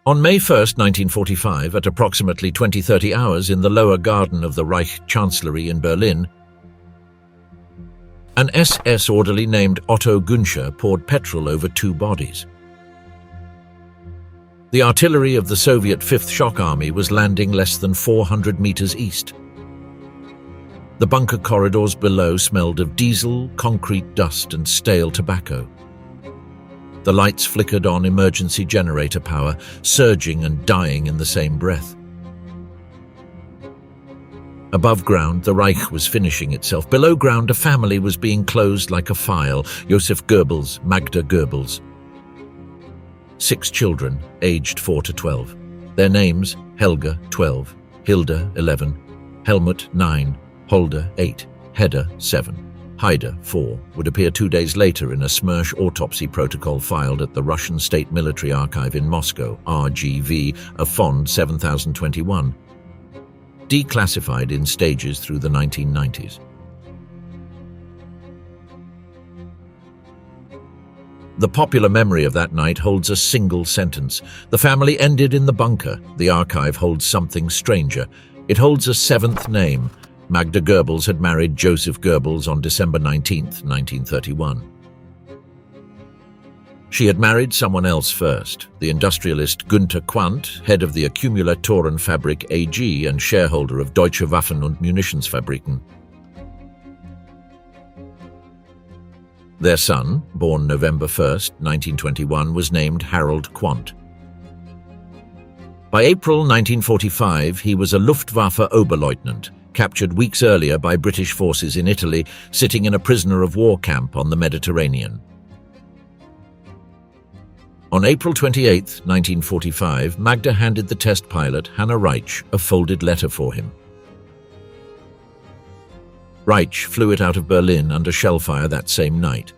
On May 1, 1945, at approximately 20:30 hours in the lower garden of the Reich Chancellery in Berlin, an SS orderly named Otto Günscher poured petrol over two bodies. The artillery of the Soviet Fifth Shock Army was landing less than 400 meters east. The bunker corridors below smelled of diesel, concrete dust, and stale tobacco. The lights flickered on emergency generator power, surging and dying in the same breath. Above ground, the Reich was finishing itself. Below ground, a family was being closed like a file. Joseph Goebbels, Magda Goebbels. 6 children, aged 4 to 12. Their names: Helga, 12, Hilda, 11, Helmut, 9, Holder, 8, Hedda, 7, Haida, 4, would appear 2 days later in a Smersh autopsy protocol filed at the Russian State Military Archive in Moscow, RGV, a Fond 7021, declassified in stages through the 1990s. The popular memory of that night holds a single sentence. The family ended in the bunker. The archive holds something stranger. It holds a 7th name. Magda Goebbels had married Joseph Goebbels on December 19, 1931. She had married someone else first, the industrialist Günther Quandt, head of the Akkumulatorenfabrik AG and shareholder of Deutsche Waffen- und Munitionsfabriken. Their son, born November 1, 1921, was named Harold Quandt. By April 1945, he was a Luftwaffe Oberleutnant, captured weeks earlier by British forces in Italy, sitting in a prisoner of war camp on the Mediterranean. On April 28, 1945, Magda handed the test pilot, Hanna Reich, a folded letter for him. Reich flew it out of Berlin under shellfire that same night.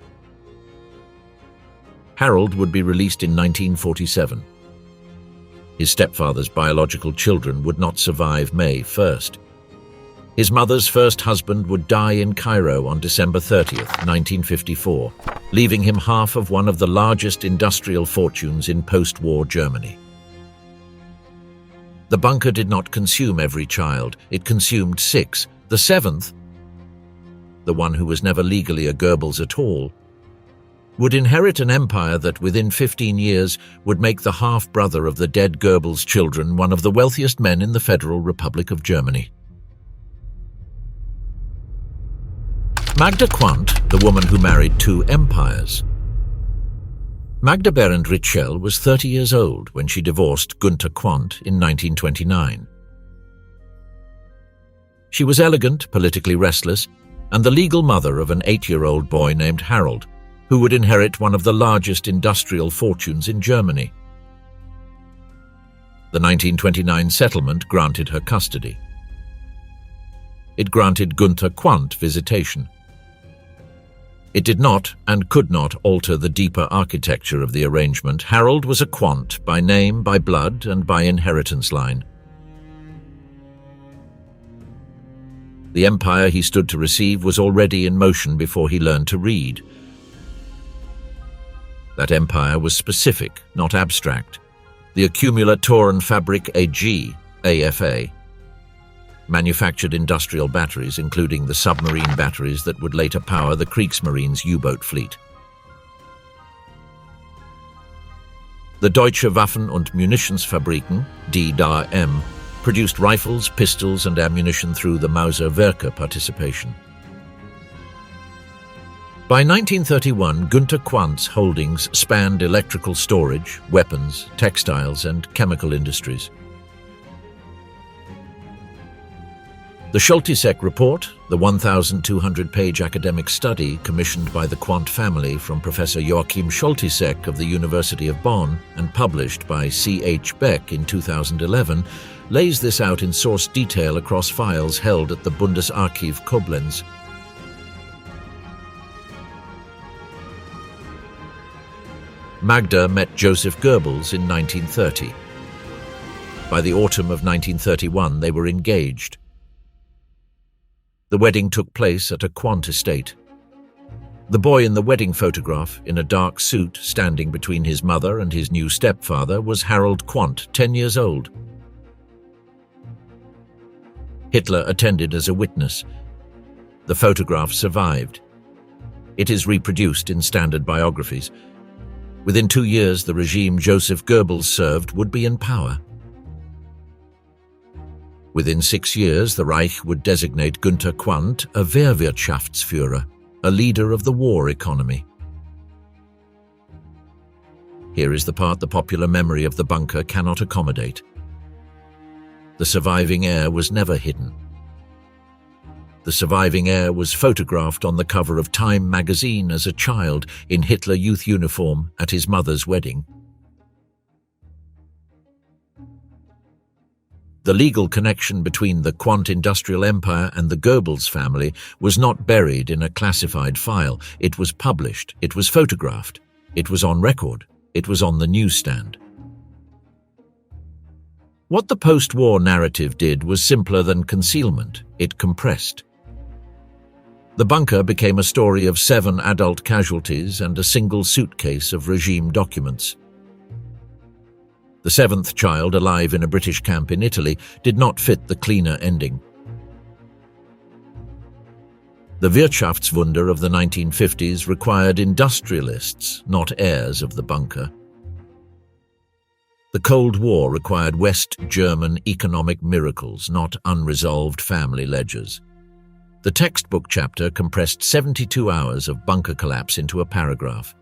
Harold would be released in 1947. His stepfather's biological children would not survive May 1st. His mother's first husband would die in Cairo on December 30th, 1954, leaving him half of one of the largest industrial fortunes in post-war Germany. The bunker did not consume every child. It consumed 6. The 7th, the one who was never legally a Goebbels at all, would inherit an empire that within 15 years would make the half-brother of the dead Goebbels' children one of the wealthiest men in the Federal Republic of Germany. Magda Quandt, the woman who married 2 empires. Magda Berend Ritschel was 30 years old when she divorced Günther Quandt in 1929. She was elegant, politically restless, and the legal mother of an 8-year-old boy named Harold, who would inherit one of the largest industrial fortunes in Germany. The 1929 settlement granted her custody. It granted Günther Quandt visitation. It did not and could not alter the deeper architecture of the arrangement. Harold was a Quandt by name, by blood, and by inheritance line. The empire he stood to receive was already in motion before he learned to read. That empire was specific, not abstract. The Akkumulatorenfabrik AG, AFA, manufactured industrial batteries, including the submarine batteries that would later power the Kriegsmarine's U-boat fleet. The Deutsche Waffen- und Munitionsfabriken, DWM, produced rifles, pistols, and ammunition through the Mauser-Werke participation. By 1931, Günther Quandt's holdings spanned electrical storage, weapons, textiles, and chemical industries. The Scholtisek Report, the 1,200-page academic study commissioned by the Quandt family from Professor Joachim Scholtisek of the University of Bonn and published by C.H. Beck in 2011, lays this out in source detail across files held at the Bundesarchiv Koblenz. Magda met Joseph Goebbels in 1930. By the autumn of 1931, they were engaged. The wedding took place at a Quandt estate. The boy in the wedding photograph, in a dark suit, standing between his mother and his new stepfather, was Harold Quandt, 10 years old. Hitler attended as a witness. The photograph survived. It is reproduced in standard biographies. Within 2 years, the regime Joseph Goebbels served would be in power. Within 6 years, the Reich would designate Günther Quandt a Wehrwirtschaftsführer, a leader of the war economy. Here is the part the popular memory of the bunker cannot accommodate. The surviving heir was never hidden. The surviving heir was photographed on the cover of Time magazine as a child in Hitler Youth uniform at his mother's wedding. The legal connection between the Quandt industrial empire and the Goebbels family was not buried in a classified file. It was published, it was photographed, it was on record, it was on the newsstand. What the post-war narrative did was simpler than concealment. It compressed. The bunker became a story of 7 adult casualties and a single suitcase of regime documents. The 7th child alive in a British camp in Italy did not fit the cleaner ending. The Wirtschaftswunder of the 1950s required industrialists, not heirs of the bunker. The Cold War required West German economic miracles, not unresolved family ledgers. The textbook chapter compressed 72 hours of bunker collapse into a paragraph.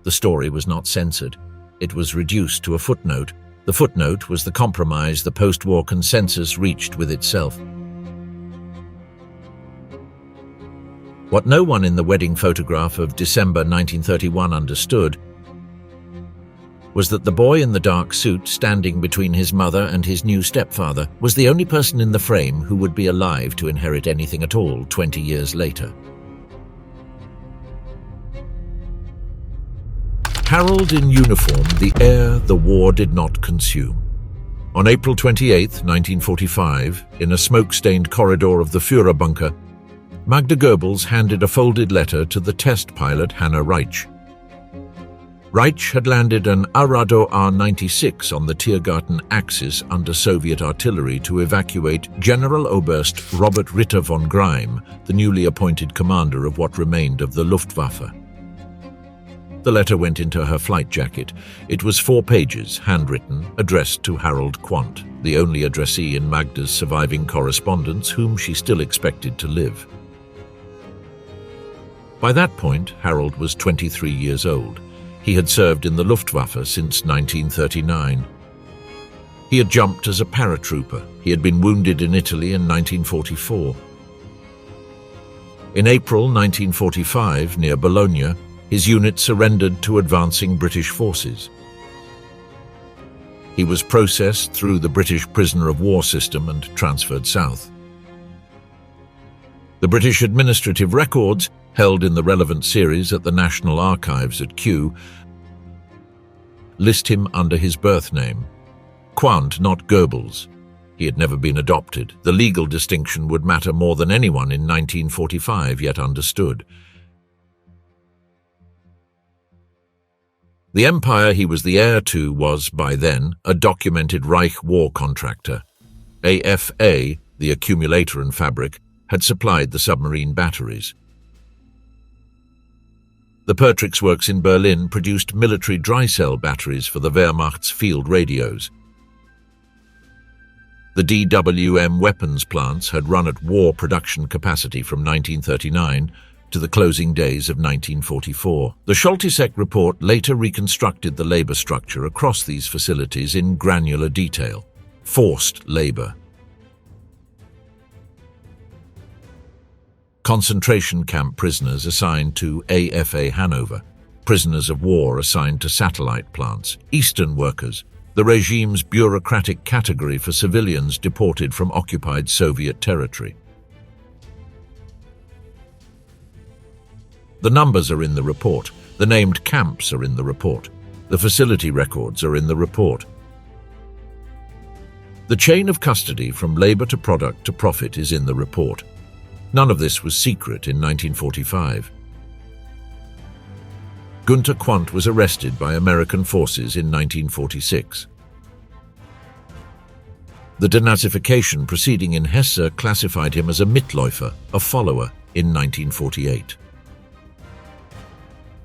The story was not censored. It was reduced to a footnote. The footnote was the compromise the post-war consensus reached with itself. What no one in the wedding photograph of December 1931 understood was that the boy in the dark suit standing between his mother and his new stepfather was the only person in the frame who would be alive to inherit anything at all 20 years later. Harold in uniform, the heir the war did not consume. On April 28, 1945, in a smoke-stained corridor of the Führerbunker, Magda Goebbels handed a folded letter to the test pilot Hanna Reich. Reich had landed an Arado R-96 on the Tiergarten axis under Soviet artillery to evacuate General Oberst Robert Ritter von Greim, the newly appointed commander of what remained of the Luftwaffe. The letter went into her flight jacket. It was 4 pages, handwritten, addressed to Harold Quandt, the only addressee in Magda's surviving correspondence whom she still expected to live. By that point, Harold was 23 years old. He had served in the Luftwaffe since 1939. He had jumped as a paratrooper. He had been wounded in Italy in 1944. In April 1945, near Bologna, his unit surrendered to advancing British forces. He was processed through the British prisoner of war system and transferred south. The British administrative records, held in the relevant series at the National Archives at Kew, list him under his birth name. Quandt, not Goebbels. He had never been adopted. The legal distinction would matter more than anyone in 1945 yet understood. The empire he was the heir to was, by then, a documented Reich war contractor. AFA, the accumulator and fabric, had supplied the submarine batteries. The Pertrix works in Berlin produced military dry-cell batteries for the Wehrmacht's field radios. The DWM weapons plants had run at war production capacity from 1939 to the closing days of 1944. The Scholtisek report later reconstructed the labor structure across these facilities in granular detail. Forced labor. Concentration camp prisoners assigned to AFA Hanover. Prisoners of war assigned to satellite plants. Eastern workers, the regime's bureaucratic category for civilians deported from occupied Soviet territory. The numbers are in the report. The named camps are in the report. The facility records are in the report. The chain of custody from labor to product to profit is in the report. None of this was secret in 1945. Günter Quandt was arrested by American forces in 1946. The denazification proceeding in Hesse classified him as a Mitläufer, a follower, in 1948.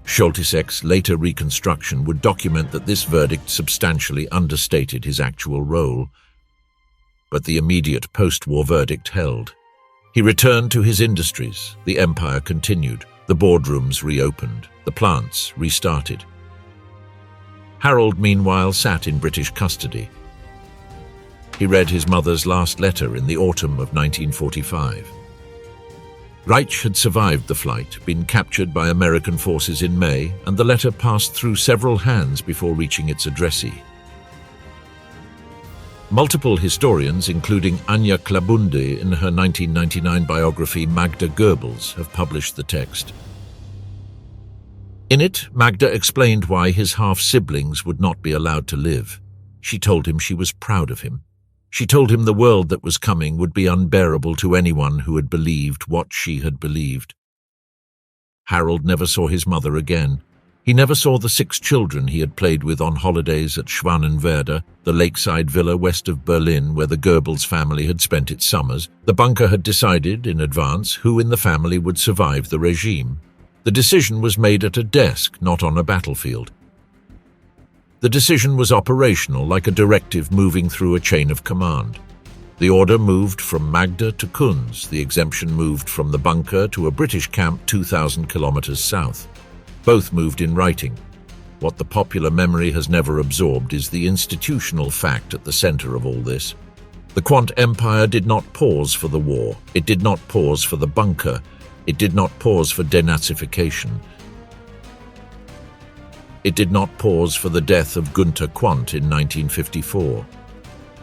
Scholtisek's later reconstruction would document that this verdict substantially understated his actual role, but the immediate post-war verdict held. He returned to his industries, the empire continued, the boardrooms reopened, the plants restarted. Harold, meanwhile, sat in British custody. He read his mother's last letter in the autumn of 1945. Reich had survived the flight, been captured by American forces in May, and the letter passed through several hands before reaching its addressee. Multiple historians, including Anja Klabunde in her 1999 biography Magda Goebbels, have published the text. In it, Magda explained why his half-siblings would not be allowed to live. She told him she was proud of him. She told him the world that was coming would be unbearable to anyone who had believed what she had believed. Harold never saw his mother again. He never saw the 6 children he had played with on holidays at Schwanenwerder, the lakeside villa west of Berlin where the Goebbels family had spent its summers. The bunker had decided in advance who in the family would survive the regime. The decision was made at a desk, not on a battlefield. The decision was operational, like a directive moving through a chain of command. The order moved from Magda to Kunz. The exemption moved from the bunker to a British camp 2,000 kilometers south. Both moved in writing. What the popular memory has never absorbed is the institutional fact at the center of all this. The Quandt Empire did not pause for the war. It did not pause for the bunker. It did not pause for denazification. It did not pause for the death of Günter Quandt in 1954.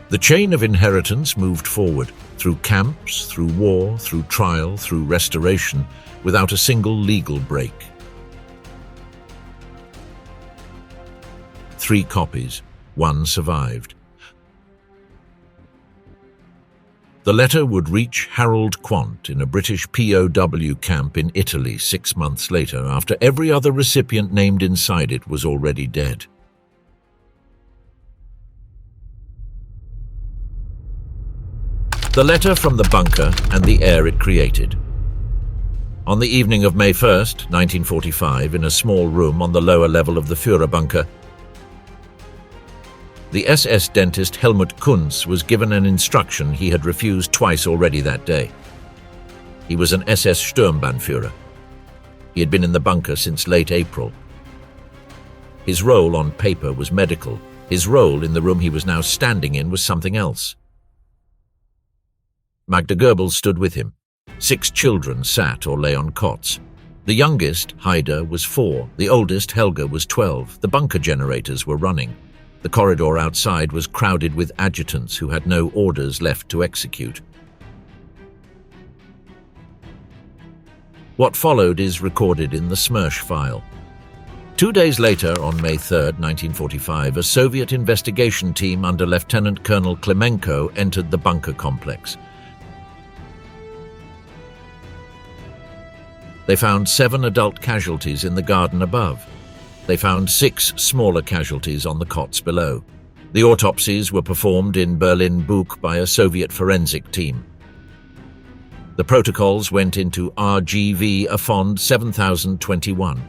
The chain of inheritance moved forward, through camps, through war, through trial, through restoration, without a single legal break. 3 copies, 1 survived. The letter would reach Harold Quandt in a British POW camp in Italy 6 months later, after every other recipient named inside it was already dead. The letter from the bunker and the air it created. On the evening of May 1st, 1945, in a small room on the lower level of the Führerbunker, the SS dentist Helmut Kunz was given an instruction he had refused twice already that day. He was an SS Sturmbannführer. He had been in the bunker since late April. His role on paper was medical. His role in the room he was now standing in was something else. Magda Goebbels stood with him. 6 children sat or lay on cots. The youngest, Haida, was 4. The oldest, Helga, was 12. The bunker generators were running. The corridor outside was crowded with adjutants who had no orders left to execute. What followed is recorded in the Smersh file. 2 days later, on May 3, 1945, a Soviet investigation team under Lieutenant Colonel Klemenko entered the bunker complex. They found 7 adult casualties in the garden above. They found 6 smaller casualties on the cots below. The autopsies were performed in Berlin-Buch by a Soviet forensic team. The protocols went into RGV Afond 7021.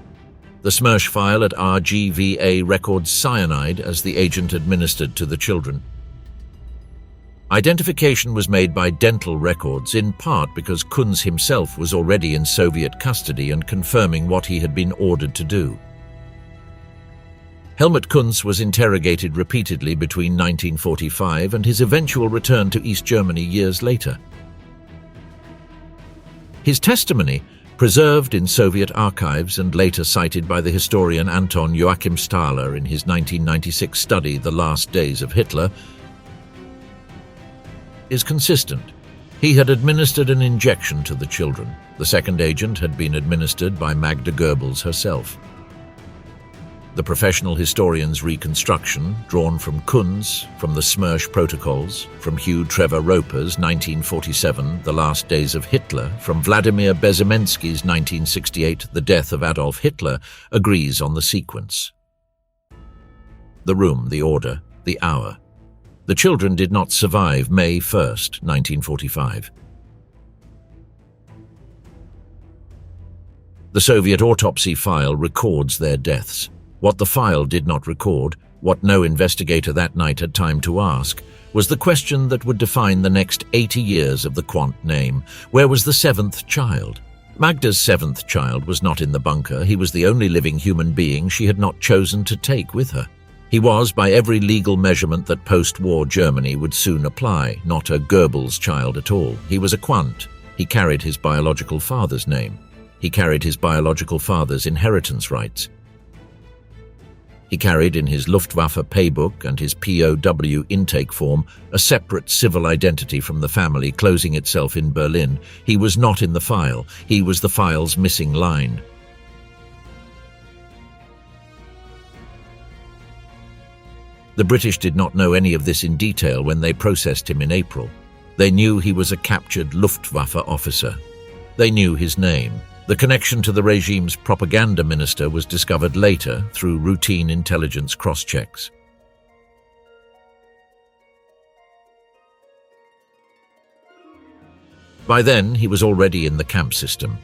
The Smersh file at RGVA records cyanide as the agent administered to the children. Identification was made by dental records, in part because Kunz himself was already in Soviet custody and confirming what he had been ordered to do. Helmut Kunz was interrogated repeatedly between 1945 and his eventual return to East Germany years later. His testimony, preserved in Soviet archives and later cited by the historian Anton Joachim Stahler in his 1996 study The Last Days of Hitler, is consistent. He had administered an injection to the children. The second agent had been administered by Magda Goebbels herself. The professional historian's reconstruction, drawn from Kunz, from the Smersh protocols, from Hugh Trevor Roper's 1947, The Last Days of Hitler, from Vladimir Bezymensky's 1968, The Death of Adolf Hitler, agrees on the sequence. The room, the order, the hour. The children did not survive May 1st, 1945. The Soviet autopsy file records their deaths. What the file did not record, what no investigator that night had time to ask, was the question that would define the next 80 years of the Quandt name. Where was the seventh child? Magda's seventh child was not in the bunker. He was the only living human being she had not chosen to take with her. He was, by every legal measurement that post-war Germany would soon apply, not a Goebbels child at all. He was a Quandt. He carried his biological father's name. He carried his biological father's inheritance rights. He carried in his Luftwaffe paybook and his POW intake form a separate civil identity from the family closing itself in Berlin. He was not in the file. He was the file's missing line. The British did not know any of this in detail when they processed him in April. They knew he was a captured Luftwaffe officer. They knew his name. The connection to the regime's propaganda minister was discovered later through routine intelligence cross-checks. By then, he was already in the camp system.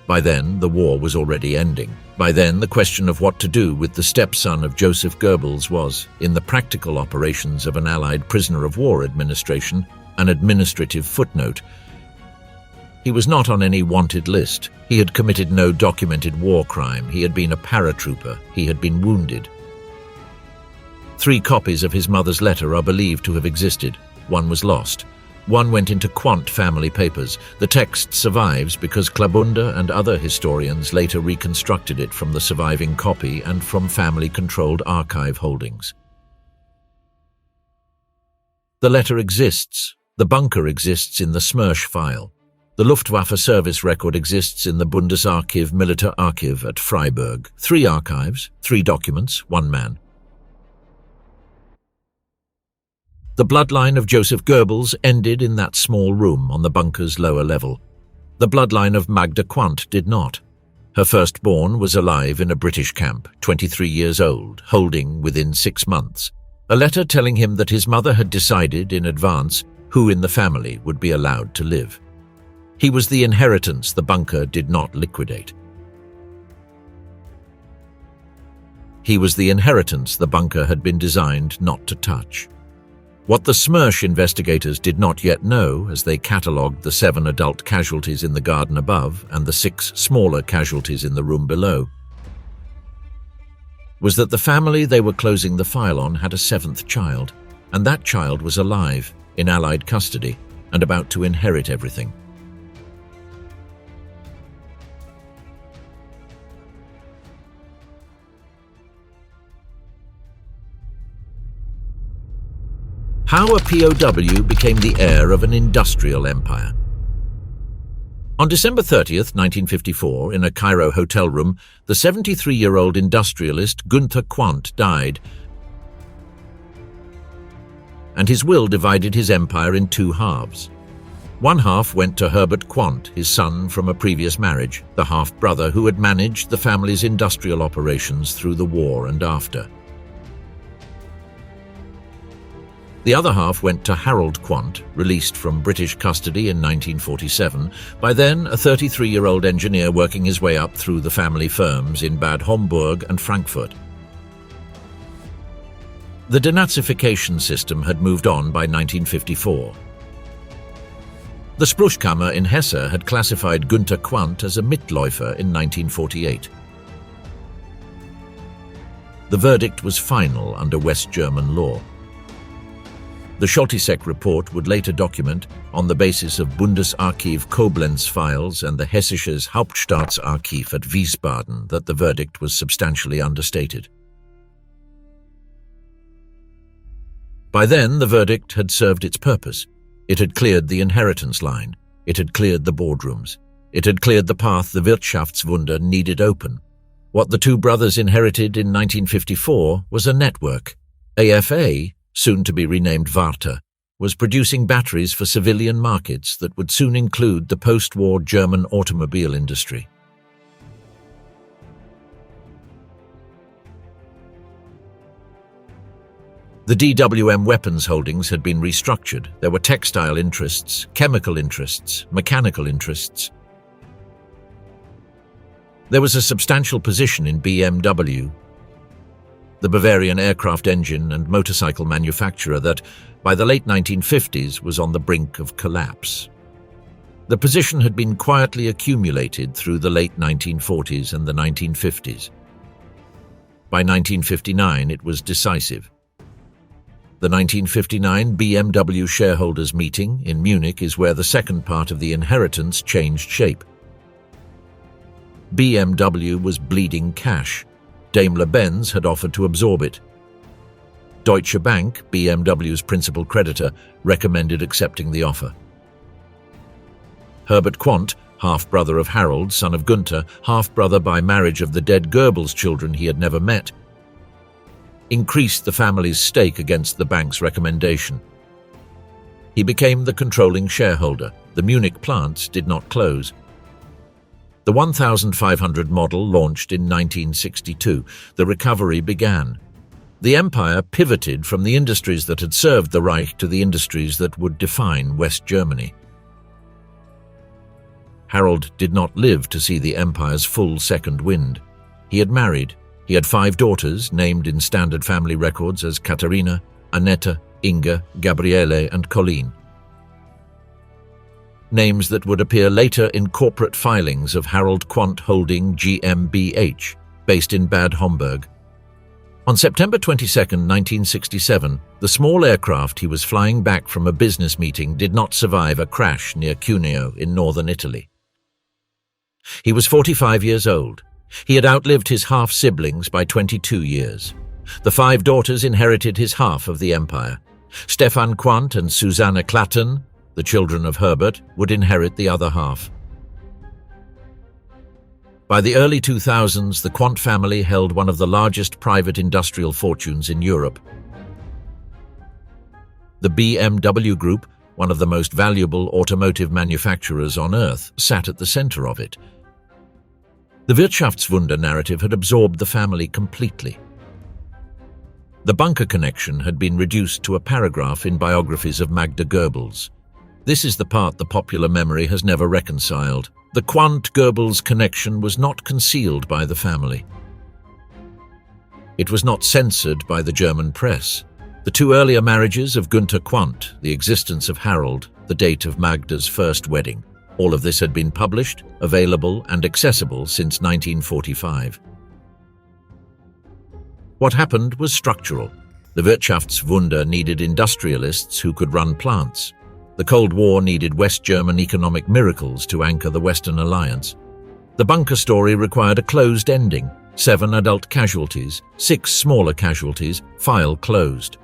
By then, the war was already ending. By then, the question of what to do with the stepson of Joseph Goebbels was, in the practical operations of an Allied prisoner of war administration, an administrative footnote. He was not on any wanted list. He had committed no documented war crime. He had been a paratrooper. He had been wounded. 3 copies of his mother's letter are believed to have existed. One was lost. One went into Quandt family papers. The text survives because Klabunda and other historians later reconstructed it from the surviving copy and from family-controlled archive holdings. The letter exists. The bunker exists in the Smersh file. The Luftwaffe service record exists in the Bundesarchiv Militär Archiv at Freiburg. 3 archives, 3 documents, 1 man. The bloodline of Joseph Goebbels ended in that small room on the bunker's lower level. The bloodline of Magda Quandt did not. Her firstborn was alive in a British camp, 23 years old, holding, within 6 months, a letter telling him that his mother had decided in advance who in the family would be allowed to live. He was the inheritance the bunker did not liquidate. He was the inheritance the bunker had been designed not to touch. What the Smersh investigators did not yet know, as they catalogued the 7 adult casualties in the garden above and the 6 smaller casualties in the room below, was that the family they were closing the file on had a 7th child, and that child was alive, in Allied custody, and about to inherit everything. How a POW became the heir of an industrial empire. On December 30th, 1954, in a Cairo hotel room, the 73-year-old industrialist Günther Quandt died, and his will divided his empire in 2 halves. One half went to Herbert Quandt, his son from a previous marriage, the half-brother who had managed the family's industrial operations through the war and after. The other half went to Harold Quandt, released from British custody in 1947, by then a 33-year-old engineer working his way up through the family firms in Bad Homburg and Frankfurt. The denazification system had moved on by 1954. The Spruchkammer in Hesse had classified Günther Quandt as a Mitläufer in 1948. The verdict was final under West German law. The Scholtisek report would later document, on the basis of Bundesarchiv Koblenz files and the Hessisches Hauptstaatsarchiv at Wiesbaden, that the verdict was substantially understated. By then, the verdict had served its purpose. It had cleared the inheritance line. It had cleared the boardrooms. It had cleared the path the Wirtschaftswunder needed open. What the two brothers inherited in 1954 was a network. AFA, soon to be renamed Varta, was producing batteries for civilian markets that would soon include the post-war German automobile industry. The DWM weapons holdings had been restructured. There were textile interests, chemical interests, mechanical interests. There was a substantial position in BMW, the Bavarian aircraft engine and motorcycle manufacturer that, by the late 1950s, was on the brink of collapse. The position had been quietly accumulated through the late 1940s and the 1950s. By 1959, it was decisive. The 1959 BMW shareholders' meeting in Munich is where the second part of the inheritance changed shape. BMW was bleeding cash. Daimler-Benz had offered to absorb it. Deutsche Bank, BMW's principal creditor, recommended accepting the offer. Herbert Quandt, half-brother of Harold, son of Gunther, half-brother by marriage of the dead Goebbels children he had never met, increased the family's stake against the bank's recommendation. He became the controlling shareholder. The Munich plants did not close. The 1500 model launched in 1962. The recovery began. The empire pivoted from the industries that had served the Reich to the industries that would define West Germany. Harold did not live to see the empire's full second wind. He had married. He had 5 daughters, named in standard family records as Katharina, Annette, Inga, Gabriele, and Colleen. Names that would appear later in corporate filings of Harold Quandt Holding GmbH, based in Bad Homburg. On September 22, 1967, the small aircraft he was flying back from a business meeting did not survive a crash near Cuneo in northern Italy. He was 45 years old. He had outlived his half-siblings by 22 years. The 5 daughters inherited his half of the empire. Stefan Quandt and Susanne Klatten, the children of Herbert, would inherit the other half. By the early 2000s, the Quandt family held one of the largest private industrial fortunes in Europe. The BMW Group, one of the most valuable automotive manufacturers on Earth, sat at the center of it. The Wirtschaftswunder narrative had absorbed the family completely. The bunker connection had been reduced to a paragraph in biographies of Magda Goebbels. This is the part the popular memory has never reconciled. The Quandt-Goebbels connection was not concealed by the family. It was not censored by the German press. The 2 earlier marriages of Günther Quandt, the existence of Harold, the date of Magda's first wedding, all of this had been published, available, and accessible since 1945. What happened was structural. The Wirtschaftswunder needed industrialists who could run plants. The Cold War needed West German economic miracles to anchor the Western Alliance. The bunker story required a closed ending. 7 adult casualties, 6 smaller casualties, file closed.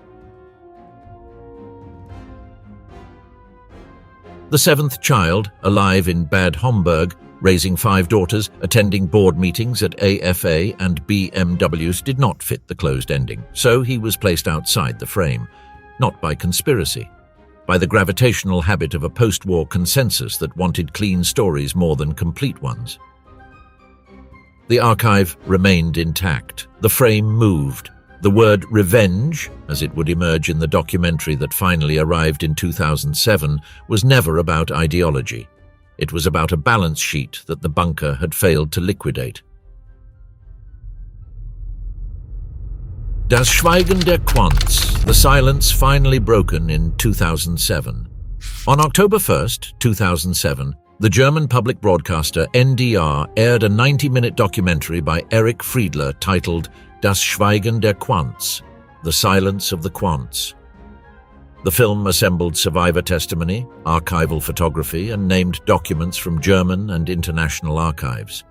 The 7th child, alive in Bad Homburg, raising 5 daughters, attending board meetings at AFA and BMWs, did not fit the closed ending, so he was placed outside the frame, not by conspiracy, by the gravitational habit of a post-war consensus that wanted clean stories more than complete ones. The archive remained intact. The frame moved. The word revenge, as it would emerge in the documentary that finally arrived in 2007, was never about ideology. It was about a balance sheet that the bunker had failed to liquidate. Das Schweigen der Quandts, the silence finally broken in 2007. On October 1, 2007, the German public broadcaster NDR aired a 90-minute documentary by Erich Friedler titled Das Schweigen der Quandts, The Silence of the Quandts. The film assembled survivor testimony, archival photography, and named documents from German and international archives.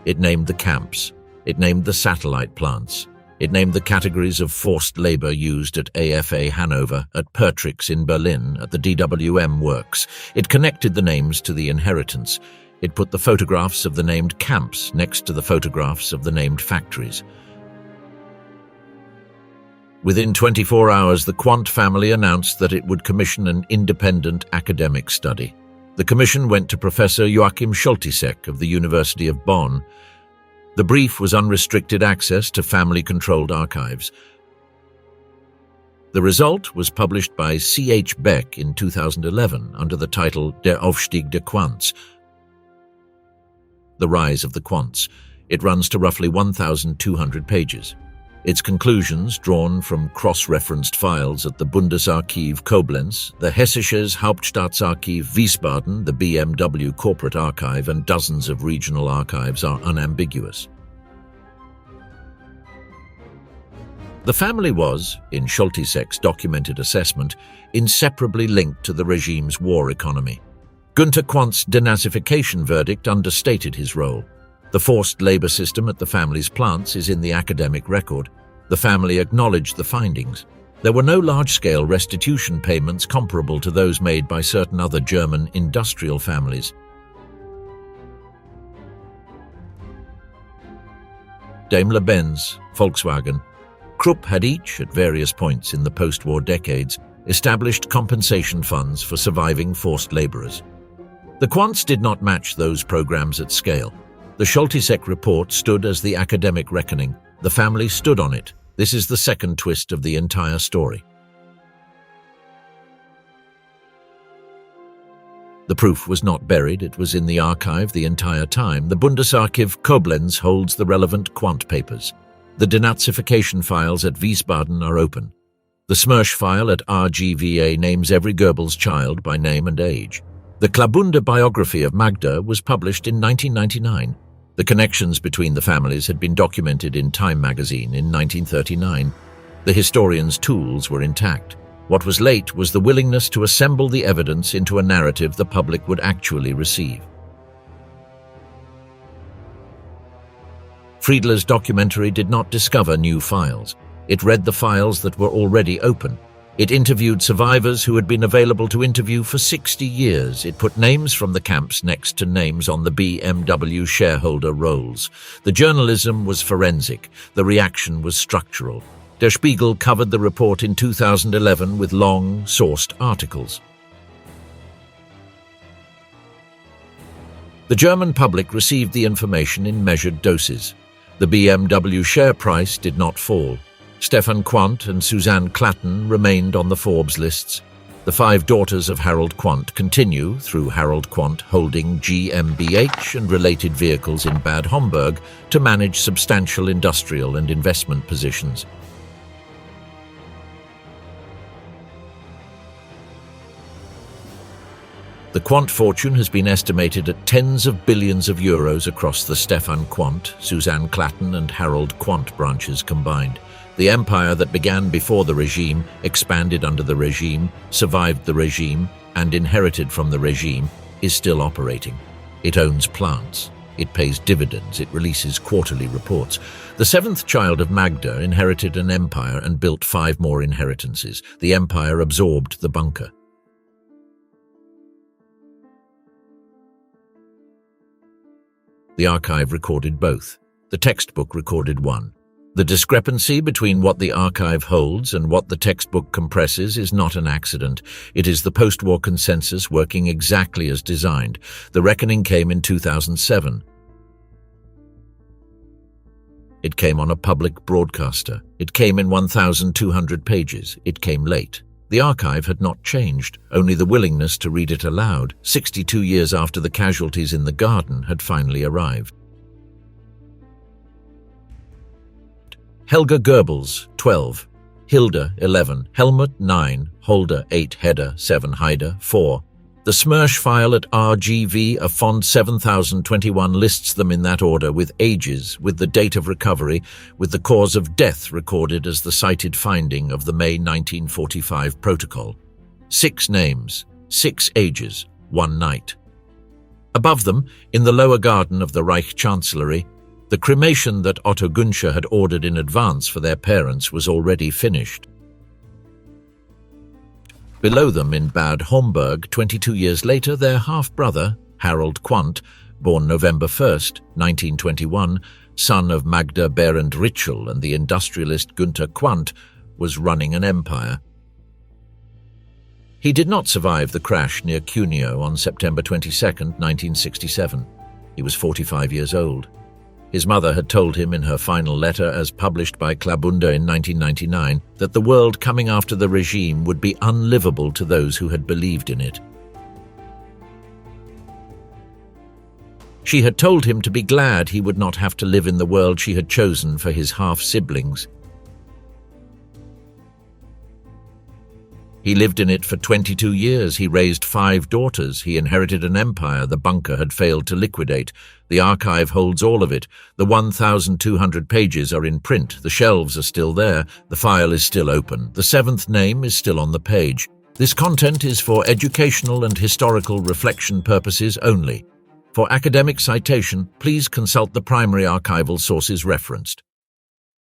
It named the camps. It named the satellite plants. It named the categories of forced labor used at AFA Hanover, at Pertrix in Berlin, at the DWM works. It connected the names to the inheritance. It put the photographs of the named camps next to the photographs of the named factories. Within 24 hours, the Quandt family announced that it would commission an independent academic study. The commission went to Professor Joachim Scholtisek of the University of Bonn. The brief was unrestricted access to family-controlled archives. The result was published by C.H. Beck in 2011 under the title Der Aufstieg der Quandts, The Rise of the Quandts. It runs to roughly 1,200 pages. Its conclusions, drawn from cross-referenced files at the Bundesarchiv Koblenz, the Hessisches Hauptstaatsarchiv Wiesbaden, the BMW Corporate Archive, and dozens of regional archives, are unambiguous. The family was, in Scholtisek's documented assessment, inseparably linked to the regime's war economy. Günter Quandt's denazification verdict understated his role. The forced labor system at the family's plants is in the academic record. The family acknowledged the findings. There were no large-scale restitution payments comparable to those made by certain other German industrial families. Daimler-Benz, Volkswagen, Krupp had each, at various points in the post-war decades, established compensation funds for surviving forced laborers. The Quandts did not match those programs at scale. The Scholtisek report stood as the academic reckoning. The family stood on it. This is the second twist of the entire story. The proof was not buried, it was in the archive the entire time. The Bundesarchiv Koblenz holds the relevant Quandt papers. The denazification files at Wiesbaden are open. The Smersh file at RGVA names every Goebbels child by name and age. The Klabunde biography of Magda was published in 1999. The connections between the families had been documented in Time magazine in 1939. The historian's tools were intact. What was late was the willingness to assemble the evidence into a narrative the public would actually receive. Friedler's documentary did not discover new files. It read the files that were already open. It interviewed survivors who had been available to interview for 60 years. It put names from the camps next to names on the BMW shareholder rolls. The journalism was forensic. The reaction was structural. Der Spiegel covered the report in 2011 with long, sourced articles. The German public received the information in measured doses. The BMW share price did not fall. Stefan Quandt and Suzanne Klatten remained on the Forbes lists. The 5 daughters of Harold Quandt continue, through Harold Quandt holding GmbH and related vehicles in Bad Homburg, to manage substantial industrial and investment positions. The Quandt fortune has been estimated at tens of billions of euros across the Stefan Quandt, Suzanne Klatten and Harold Quandt branches combined. The empire that began before the regime, expanded under the regime, survived the regime, and inherited from the regime, is still operating. It owns plants. It pays dividends. It releases quarterly reports. The 7th child of Magda inherited an empire and built 5 more inheritances. The empire absorbed the bunker. The archive recorded both. The textbook recorded one. The discrepancy between what the archive holds and what the textbook compresses is not an accident. It is the post-war consensus working exactly as designed. The reckoning came in 2007. It came on a public broadcaster. It came in 1,200 pages. It came late. The archive had not changed. Only the willingness to read it aloud, 62 years after the casualties in the garden, had finally arrived. Helga Goebbels, 12. Hilda, 11. Helmut, 9. Holder, 8. Hedda, 7. Haida, 4. The Smersh file at RGV, a font 7021, lists them in that order, with ages, with the date of recovery, with the cause of death recorded as the cited finding of the May 1945 protocol. 6 names, 6 ages, 1 night. Above them, in the lower garden of the Reich Chancellery, the cremation that Otto Günscher had ordered in advance for their parents was already finished. Below them in Bad Homburg, 22 years later, their half-brother, Harold Quandt, born November 1st, 1921, son of Magda Ritschl and the industrialist Günther Quandt, was running an empire. He did not survive the crash near Cuneo on September 22, 1967. He was 45 years old. His mother had told him in her final letter, as published by Klabunda in 1999, that the world coming after the regime would be unlivable to those who had believed in it. She had told him to be glad he would not have to live in the world she had chosen for his half-siblings. He lived in it for 22 years. He raised 5 daughters. He inherited an empire the bunker had failed to liquidate. The archive holds all of it. The 1,200 pages are in print. The shelves are still there. The file is still open. The 7th name is still on the page. This content is for educational and historical reflection purposes only. For academic citation, please consult the primary archival sources referenced.